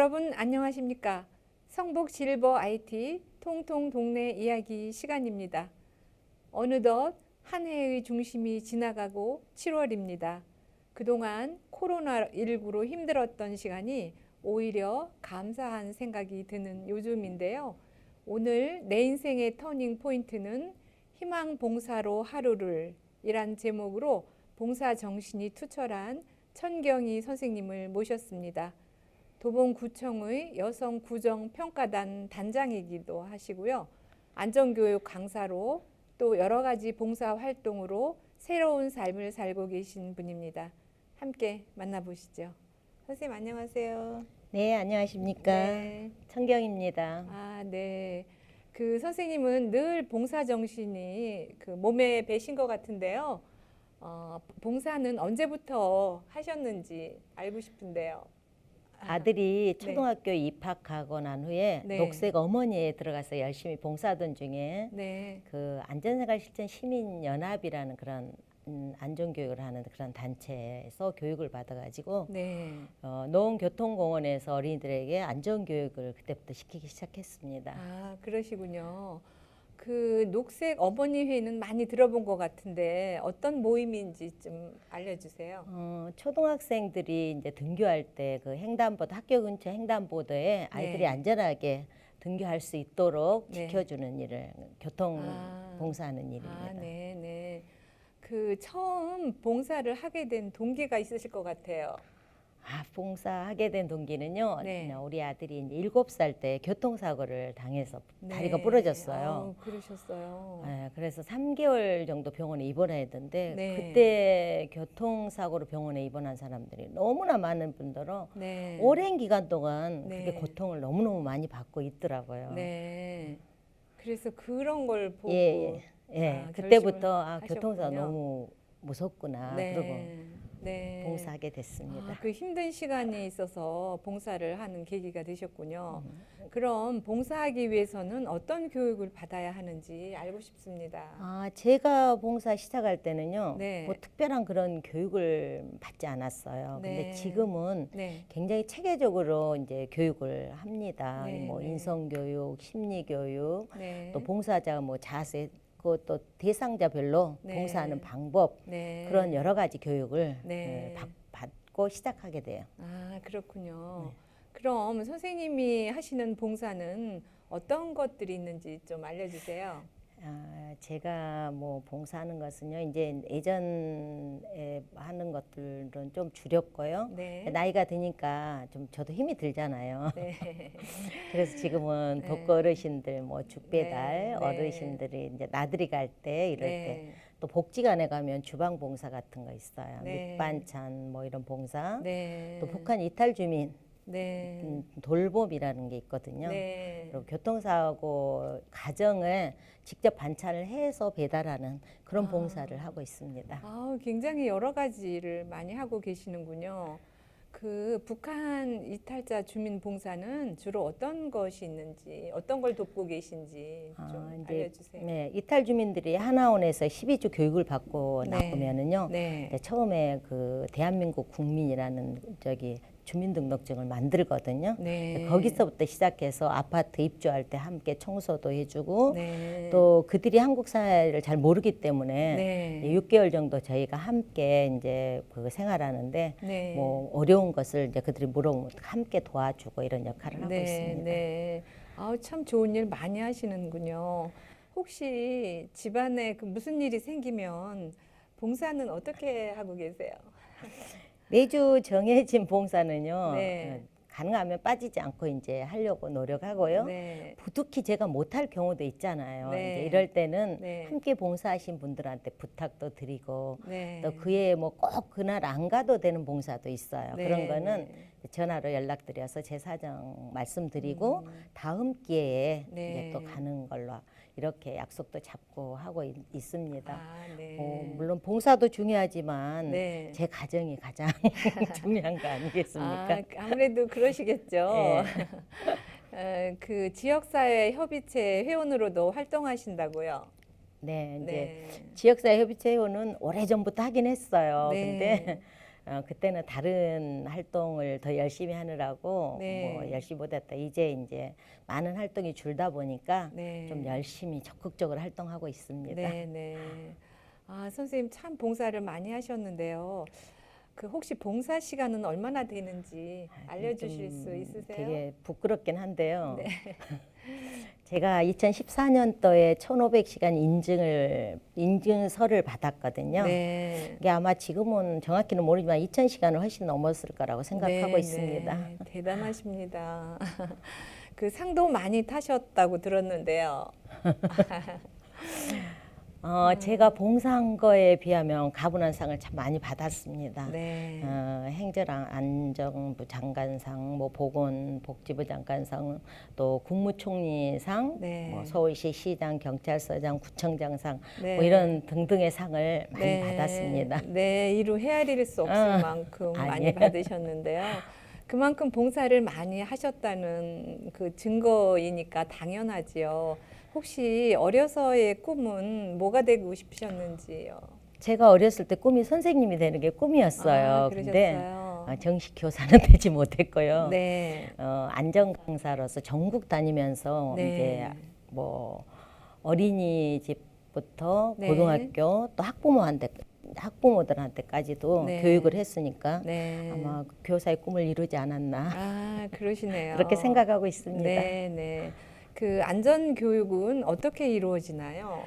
여러분 안녕하십니까? 성북 실버 IT 통통 동네 이야기 시간입니다. 어느덧 한 해의 중심이 지나가고 7월입니다. 그동안 코로나19로 힘들었던 시간이 오히려 감사한 생각이 드는 요즘인데요. 오늘 내 인생의 터닝 포인트는 희망 봉사로 하루를 이란 제목으로 봉사 정신이 투철한 천경희 선생님을 모셨습니다. 도봉구청의 여성구정평가단 단장이기도 하시고요. 안전교육 강사로 또 여러 가지 봉사 활동으로 새로운 삶을 살고 계신 분입니다. 함께 만나보시죠. 선생님 안녕하세요. 네, 안녕하십니까. 네. 천경입니다. 네. 그 선생님은 늘 봉사 정신이 그 몸에 배신 것 같은데요. 봉사는 언제부터 하셨는지 알고 싶은데요. 아들이 초등학교 입학하고 난 후에 네. 녹색 어머니에 들어가서 열심히 봉사하던 중에 네. 그 안전생활 실천 시민연합이라는 그런 안전교육을 하는 그런 단체에서 교육을 받아가지고 네. 노원교통공원에서 어린이들에게 안전교육을 그때부터 시키기 시작했습니다. 그러시군요. 그 녹색 어머니 회의는 많이 들어본 것 같은데 어떤 모임인지 좀 알려주세요. 초등학생들이 이제 등교할 때 그 횡단보도 학교 근처 횡단보도에 아이들이 네. 안전하게 등교할 수 있도록 네. 지켜주는 일을 교통 봉사하는 일입니다. 네. 그 처음 봉사를 하게 된 동기가 있으실 것 같아요. 봉사하게 된 동기는요. 네. 우리 아들이 이제 7살 때 교통사고를 당해서 다리가 네. 부러졌어요. 그러셨어요. 네, 그래서 3개월 정도 병원에 입원해야 했는데 네. 그때 교통사고로 병원에 입원한 사람들이 너무나 많은 분들로 네. 오랜 기간 동안 네. 그게 고통을 너무너무 많이 받고 있더라고요. 네. 그래서 그런 걸 보고 그때부터 결심을 교통사고 하셨군요. 너무 무섭구나. 네. 그러고 네. 봉사하게 됐습니다. 그 힘든 시간이 있어서 봉사를 하는 계기가 되셨군요. 그럼 봉사하기 위해서는 어떤 교육을 받아야 하는지 알고 싶습니다. 제가 봉사 시작할 때는요. 네. 뭐 특별한 그런 교육을 받지 않았어요. 네. 근데 지금은 네. 굉장히 체계적으로 이제 교육을 합니다. 네, 뭐 네. 인성교육, 심리교육, 네. 또 봉사자 뭐 자세, 또 대상자별로 네. 봉사하는 방법 네. 그런 여러 가지 교육을 네. 받고 시작하게 돼요. 그렇군요. 네. 그럼 선생님이 하시는 봉사는 어떤 것들이 있는지 좀 알려주세요. 제가 뭐 봉사하는 것은요, 이제 예전에 하는 것들은 좀 줄였고요. 네. 나이가 드니까 좀 저도 힘이 들잖아요. 네. 그래서 지금은 네. 독거 어르신들, 뭐 죽배달 네. 어르신들이 이제 나들이 갈 때 이럴 네. 때 또 복지관에 가면 주방 봉사 같은 거 있어요. 네. 밑반찬 뭐 이런 봉사. 네. 또 북한 이탈 주민 네. 돌봄이라는 게 있거든요. 네. 그리고 교통사고 가정에 직접 반찬을 해서 배달하는 그런 봉사를 하고 있습니다. 굉장히 여러 가지를 많이 하고 계시는군요. 그 북한 이탈자 주민 봉사는 주로 어떤 것이 있는지, 어떤 걸 돕고 계신지 좀 알려주세요. 네, 이탈 주민들이 하나원에서 12주 교육을 받고 네. 나오면은요. 네. 처음에 그 대한민국 국민이라는 주민등록증을 만들거든요. 네. 거기서부터 시작해서 아파트 입주할 때 함께 청소도 해주고 네. 또 그들이 한국 사회를 잘 모르기 때문에 네. 6개월 정도 저희가 함께 이제 그 생활하는데 네. 뭐 어려운 것을 이제 그들이 물어보면 함께 도와주고 이런 역할을 하고 있습니다. 네. 참 좋은 일 많이 하시는군요. 혹시 집안에 그 무슨 일이 생기면 봉사는 어떻게 하고 계세요? 매주 정해진 봉사는요. 네. 가능하면 빠지지 않고 이제 하려고 노력하고요. 네. 부득이 제가 못할 경우도 있잖아요. 네. 이제 이럴 때는 네. 함께 봉사하신 분들한테 부탁도 드리고 네. 또 그에 뭐 꼭 그날 안 가도 되는 봉사도 있어요. 네. 그런 거는 전화로 연락드려서 제 사정 말씀드리고 다음 기회에 네. 이제 또 가는 걸로 이렇게 약속도 잡고 하고 있습니다. 네. 물론 봉사도 중요하지만 네. 제 가정이 가장 중요한 거 아니겠습니까? 아무래도 그러시겠죠. 네. 그 지역사회 협의체 회원으로도 활동하신다고요. 네, 이제 네. 지역사회 협의체 회원은 오래전부터 하긴 했어요. 네. 근데 그때는 다른 활동을 더 열심히 하느라고 네. 뭐 열심히 못했다. 이제 많은 활동이 줄다 보니까 네. 좀 열심히 적극적으로 활동하고 있습니다. 네, 네. 아, 선생님 참 봉사를 많이 하셨는데요. 그 혹시 봉사 시간은 얼마나 되는지 알려주실 좀 수 있으세요? 되게 부끄럽긴 한데요. 네. 제가 2014년도에 1,500시간 인증서를 받았거든요. 네. 이게 아마 지금은 정확히는 모르지만 2,000시간을 훨씬 넘었을 거라고 생각하고 네, 있습니다. 네. 대단하십니다. 그 상도 많이 타셨다고 들었는데요. 제가 봉사한 거에 비하면 가분한 상을 참 많이 받았습니다. 네. 행정안전부 장관상, 뭐 보건복지부 장관상, 또 국무총리상, 네. 뭐 서울시 시장, 경찰서장, 구청장상, 네. 뭐 이런 등등의 상을 많이 네. 받았습니다. 네, 이루 헤아릴 수 없을 만큼 많이 아니에요. 받으셨는데요. 그만큼 봉사를 많이 하셨다는 그 증거이니까 당연하지요. 혹시 어려서의 꿈은 뭐가 되고 싶으셨는지요? 제가 어렸을 때 꿈이 선생님이 되는 게 꿈이었어요. 아, 근데 그러셨어요. 정식 교사는 되지 못했고요. 네. 안전 강사로서 전국 다니면서 네. 이제 뭐 어린이집부터 네. 고등학교 또 학부모들한테까지도 네. 교육을 했으니까 네. 아마 교사의 꿈을 이루지 않았나 아, 그러시네요. 그렇게 생각하고 있습니다. 네, 네. 그 안전 교육은 어떻게 이루어지나요?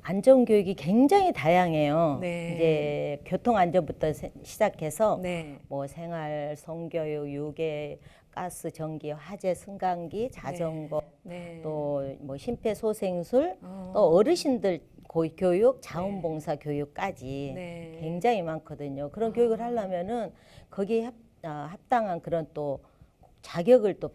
안전교육이 굉장히 다양해요. 네. 이제 교통안전부터 시작해서 네. 뭐 생활, 성교육, 유괴, 가스, 전기, 화재, 승강기, 자전거, 네. 또 뭐 심폐소생술, 어. 또 어르신들 교육, 자원봉사 교육까지 네. 굉장히 많거든요. 그런 교육을 하려면은 거기에 합당한 그런 또 자격을 또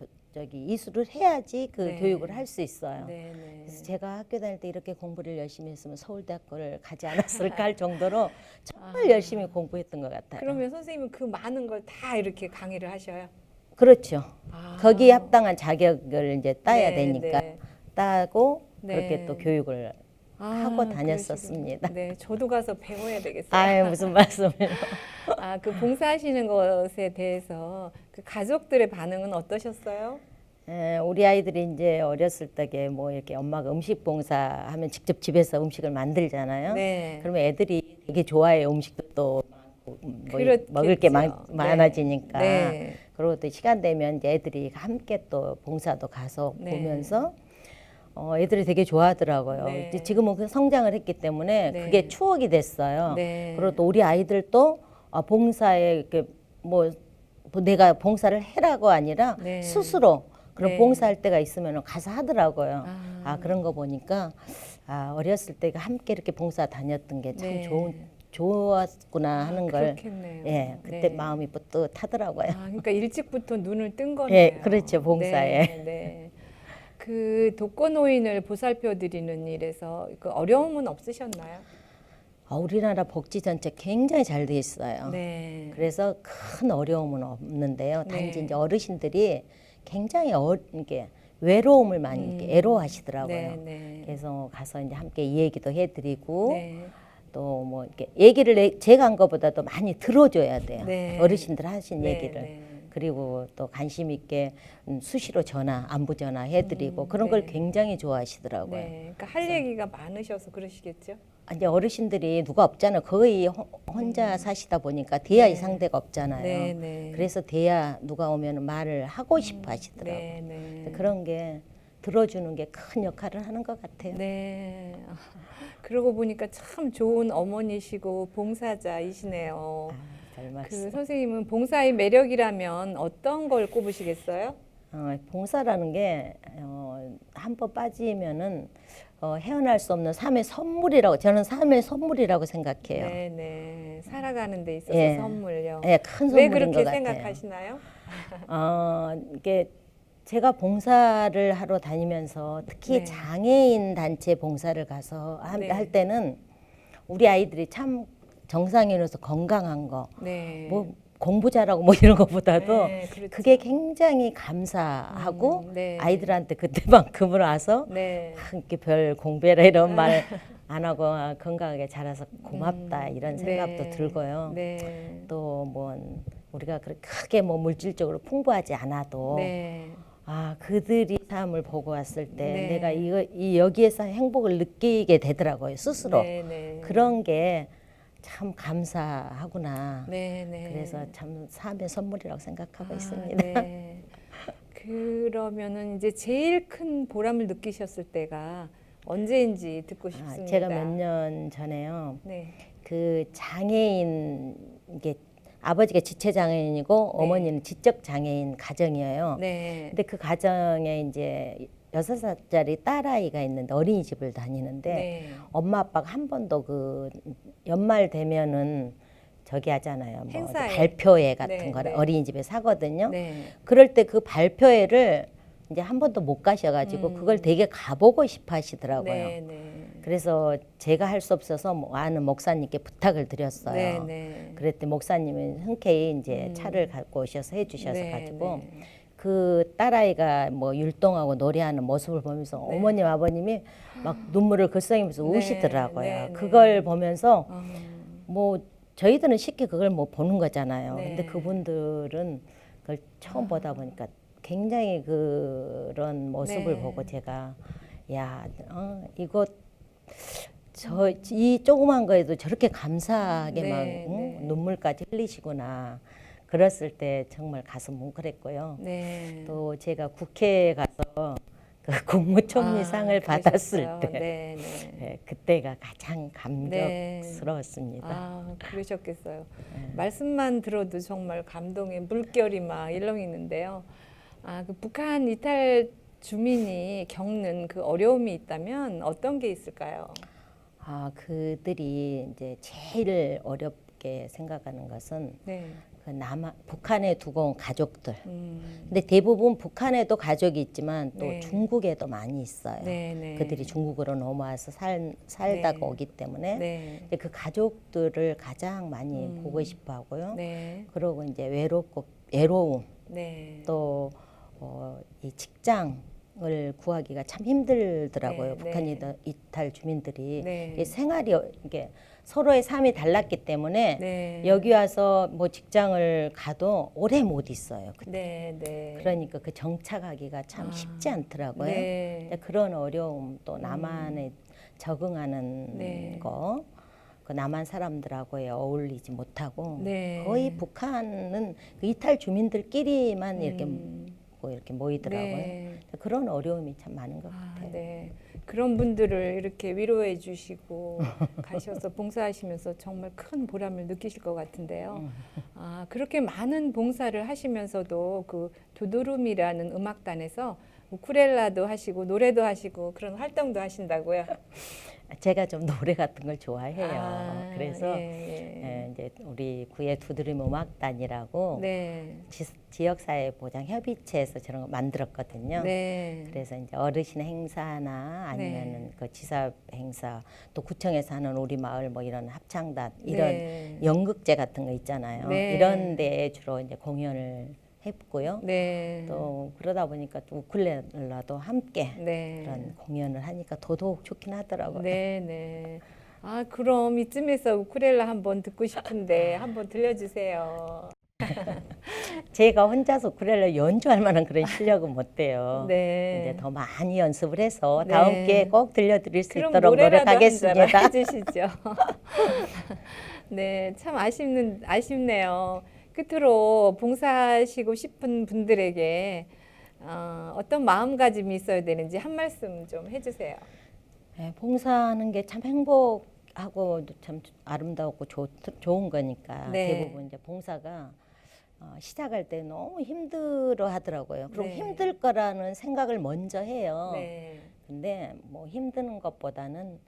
이수를 해야지 그 네. 교육을 할 수 있어요. 네, 네. 그래서 제가 학교 다닐 때 이렇게 공부를 열심히 했으면 서울대학교를 가지 않았을까 할 정도로 정말 열심히 공부했던 것 같아요. 그러면 선생님은 그 많은 걸 다 이렇게 강의를 하셔요? 그렇죠. 아. 거기에 합당한 자격을 이제 따야 네, 되니까 네. 따고 네. 그렇게 또 교육을 하고 다녔었습니다. 그러시군요. 네, 저도 가서 배워야 되겠어요. 아유 무슨 말씀을. 아, 그 봉사하시는 것에 대해서 그 가족들의 반응은 어떠셨어요? 우리 아이들이 이제 어렸을 적에 뭐 이렇게 엄마가 음식 봉사하면 직접 집에서 음식을 만들잖아요. 네. 그러면 애들이 되게 좋아해요. 음식도 또 뭐 그렇겠죠. 먹을 게 네. 많아지니까. 네. 그리고 또 시간 되면 이제 애들이 함께 또 봉사도 가서 네. 보면서 애들이 되게 좋아하더라고요. 네. 이제 지금은 그 성장을 했기 때문에 네. 그게 추억이 됐어요. 네. 그리고 또 우리 아이들도 봉사에 이렇게 뭐 내가 봉사를 해라고 아니라 네. 스스로 그런 네. 봉사할 봉사할 때가 있으면 가서 하더라고요. 아. 그런 거 보니까 어렸을 때 함께 이렇게 봉사 다녔던 게 참 네. 좋았구나 하는 걸 그렇겠네요. 예, 그때 네. 마음이 뿌듯하더라고요. 그러니까 일찍부터 눈을 뜬 거네요. 예, 그렇죠, 봉사에. 네, 네. 그 독거노인을 보살펴 드리는 일에서 그 어려움은 없으셨나요? 우리나라 복지 전체 굉장히 잘 돼 있어요. 네. 그래서 큰 어려움은 없는데요. 단지 네. 이제 어르신들이 굉장히 이렇게 외로움을 많이 이렇게 애로하시더라고요. 네, 네. 그래서 가서 이제 함께 얘기도 해드리고 네. 또 뭐 이렇게 얘기를 제가 한 것보다도 많이 들어줘야 돼요. 네. 어르신들 하신 네, 얘기를. 네. 그리고 또 관심 있게 수시로 안부 전화 해드리고 그런 네. 걸 굉장히 좋아하시더라고요. 네. 그러니까 할 얘기가 많으셔서 그러시겠죠? 이제 어르신들이 누가 없잖아요. 거의 혼자 사시다 보니까 대화의 네. 상대가 없잖아요. 네, 네. 그래서 대화 누가 오면 말을 하고 싶어 하시더라고요. 네, 네. 그런 게 들어주는 게 큰 역할을 하는 것 같아요. 네. 그러고 보니까 참 좋은 어머니시고 봉사자이시네요. 별 그 말씀. 선생님은 봉사의 매력이라면 어떤 걸 꼽으시겠어요? 봉사라는 게 한 번 빠지면은 헤어날 수 없는 삶의 선물이라고 저는 삶의 선물이라고 생각해요. 네, 네. 살아가는 데 있어서 예. 선물요. 예, 큰 왜 선물인 그렇게 것 같아요. 생각하시나요? 이게 제가 봉사를 하러 다니면서 특히 네. 장애인 단체 봉사를 가서 네. 할 때는 우리 아이들이 참 정상인으로서 건강한 거, 네. 뭐 공부 잘하고 뭐 이런 것보다도 네, 그렇죠. 그게 굉장히 감사하고 네. 아이들한테 그때만큼은 와서 네. 이렇게 별 공부해라 이런 말 안 하고 건강하게 자라서 고맙다 이런 생각도 네. 들고요. 네. 또 뭐 우리가 그렇게 크게 뭐 물질적으로 풍부하지 않아도 네. 그들이 삶을 보고 왔을 때 네. 내가 여기에서 행복을 느끼게 되더라고요, 스스로. 네. 네. 그런 게 참 감사하구나. 네. 네. 그래서 참 삶의 선물이라고 생각하고 있습니다. 네. 그러면은 이제 제일 큰 보람을 느끼셨을 때가 언제인지 듣고 싶습니다. 제가 몇 년 전에요. 네. 그 장애인, 이게 아버지가 지체 장애인이고 네. 어머니는 지적 장애인 가정이에요. 네. 근데 그 가정에 이제 6살짜리 딸아이가 있는데 어린이집을 다니는데 네. 엄마 아빠가 한 번도 그 연말 되면은 저기 하잖아요. 뭐 행사회. 발표회 같은 네, 거를 네. 어린이집에서 하거든요. 네. 그럴 때 그 발표회를 이제 한 번도 못 가셔가지고 그걸 되게 가보고 싶어 하시더라고요. 네. 네. 그래서 제가 할 수 없어서 뭐 아는 목사님께 부탁을 드렸어요. 네. 네. 그랬더니 목사님은 흔쾌히 이제 차를 갖고 오셔서 해주셔서 네, 가지고 네. 그 딸아이가 뭐 율동하고 노래하는 모습을 보면서 네. 어머님 아버님이 막 눈물을 글썽이면서 네, 우시더라고요. 네, 네. 그걸 보면서 어, 뭐 저희들은 쉽게 그걸 못 보는 거잖아요. 네. 근데 그분들은 그걸 처음 보다 보니까 굉장히 그런 모습을 네. 보고 제가 야, 이거 이 조그만 거에도 저렇게 감사하게 네, 막 네. 눈물까지 흘리시구나. 그랬을 때 정말 가슴 뭉클했고요. 네. 또 제가 국회에 가서 그 국무총리상을 받았을 그러셨어요. 때 네, 네. 네, 그때가 가장 감격스러웠습니다. 그러셨겠어요. 네. 말씀만 들어도 정말 감동의 물결이 막 일렁이는데요. 그 북한 이탈 주민이 겪는 그 어려움이 있다면 어떤 게 있을까요? 그들이 이제 제일 어렵게 생각하는 것은 네. 그 북한에 두고 온 가족들. 음, 근데 대부분 북한에도 가족이 있지만 또 네. 중국에도 많이 있어요. 네, 네. 그들이 중국으로 넘어와서 살다가 네. 오기 때문에 네. 이제 그 가족들을 가장 많이 음. 보고 싶어 하고요. 네. 그리고 이제 외로움, 네. 또 이 직장을 구하기가 참 힘들더라고요. 네, 북한 네. 이탈 주민들이 네. 이게 생활이 이게 서로의 삶이 달랐기 때문에 네. 여기 와서 뭐 직장을 가도 오래 못 있어요. 네. 네. 그러니까 그 정착하기가 참 쉽지 않더라고요. 네. 근데 그런 어려움 또 남한에 적응하는 네. 거, 그 남한 사람들하고의 어울리지 못하고 네. 거의 북한은 그 이탈 주민들끼리만 이렇게 모이더라고요. 네. 그런 어려움이 참 많은 것 같아요. 네. 그런 분들을 이렇게 위로해 주시고 가셔서 봉사하시면서 정말 큰 보람을 느끼실 것 같은데요. 그렇게 많은 봉사를 하시면서도 그 두두룸이라는 음악단에서 우쿨렐라도 하시고 노래도 하시고 그런 활동도 하신다고요. 제가 좀 노래 같은 걸 좋아해요. 그래서 예. 이제 우리 구의 두드림 음악단이라고 네. 지역사회보장협의체에서 저런 거 만들었거든요. 네. 그래서 이제 어르신 행사나 아니면은 그 지사 행사, 또 구청에서 하는 우리 마을 뭐 이런 합창단 이런 네. 연극제 같은 거 있잖아요. 네. 이런 데에 주로 이제 공연을 했고요. 네. 또 그러다 보니까 또 우쿨렐라도 함께 네. 그런 공연을 하니까 더더욱 좋긴 하더라고요. 네, 네. 그럼 이쯤에서 우쿨렐라 한번 듣고 싶은데 한번 들려주세요. 제가 혼자서 우쿨렐라 연주할 만한 그런 실력은 못 돼요. 네. 이제 더 많이 연습을 해서 네. 다음 기회에 꼭 들려드릴 수 그럼 있도록 노래라도 노력하겠습니다. 한 잔 해주시죠. 네, 참 아쉽네요. 끝으로 봉사하시고 싶은 분들에게 어떤 마음가짐이 있어야 되는지 한 말씀 좀 해주세요. 네, 봉사하는 게 참 행복하고 참 아름다웠고 좋은 거니까 네. 대부분 이제 봉사가 시작할 때 너무 힘들어 하더라고요. 그리고 네. 힘들 거라는 생각을 먼저 해요. 네. 근데 뭐 힘드는 것보다는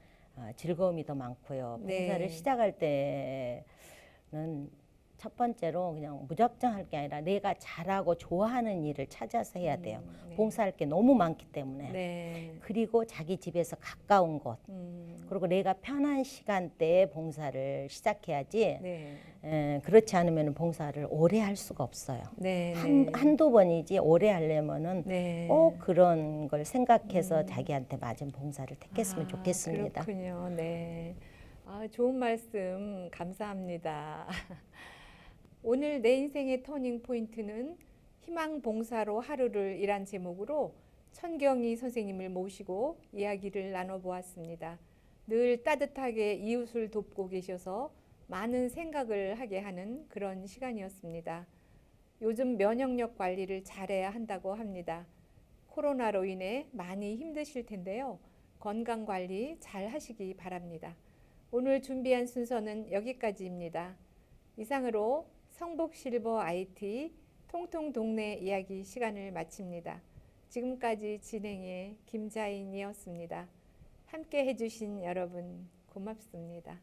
즐거움이 더 많고요. 네. 봉사를 시작할 때는 첫 번째로 그냥 무작정 할 게 아니라 내가 잘하고 좋아하는 일을 찾아서 해야 돼요. 네. 봉사할 게 너무 많기 때문에. 네. 그리고 자기 집에서 가까운 곳. 그리고 내가 편한 시간대에 봉사를 시작해야지. 네. 그렇지 않으면 봉사를 오래 할 수가 없어요. 네. 한두 번이지 오래 하려면은 네. 꼭 그런 걸 생각해서 자기한테 맞은 봉사를 택했으면 좋겠습니다. 그렇군요. 네. 좋은 말씀 감사합니다. 오늘 내 인생의 터닝 포인트는 희망 봉사로 하루를 이란 제목으로 천경희 선생님을 모시고 이야기를 나눠보았습니다. 늘 따뜻하게 이웃을 돕고 계셔서 많은 생각을 하게 하는 그런 시간이었습니다. 요즘 면역력 관리를 잘해야 한다고 합니다. 코로나로 인해 많이 힘드실 텐데요. 건강 관리 잘 하시기 바랍니다. 오늘 준비한 순서는 여기까지입니다. 이상으로 성북실버 IT 통통 동네 이야기 시간을 마칩니다. 지금까지 진행의 김자인이었습니다. 함께 해주신 여러분 고맙습니다.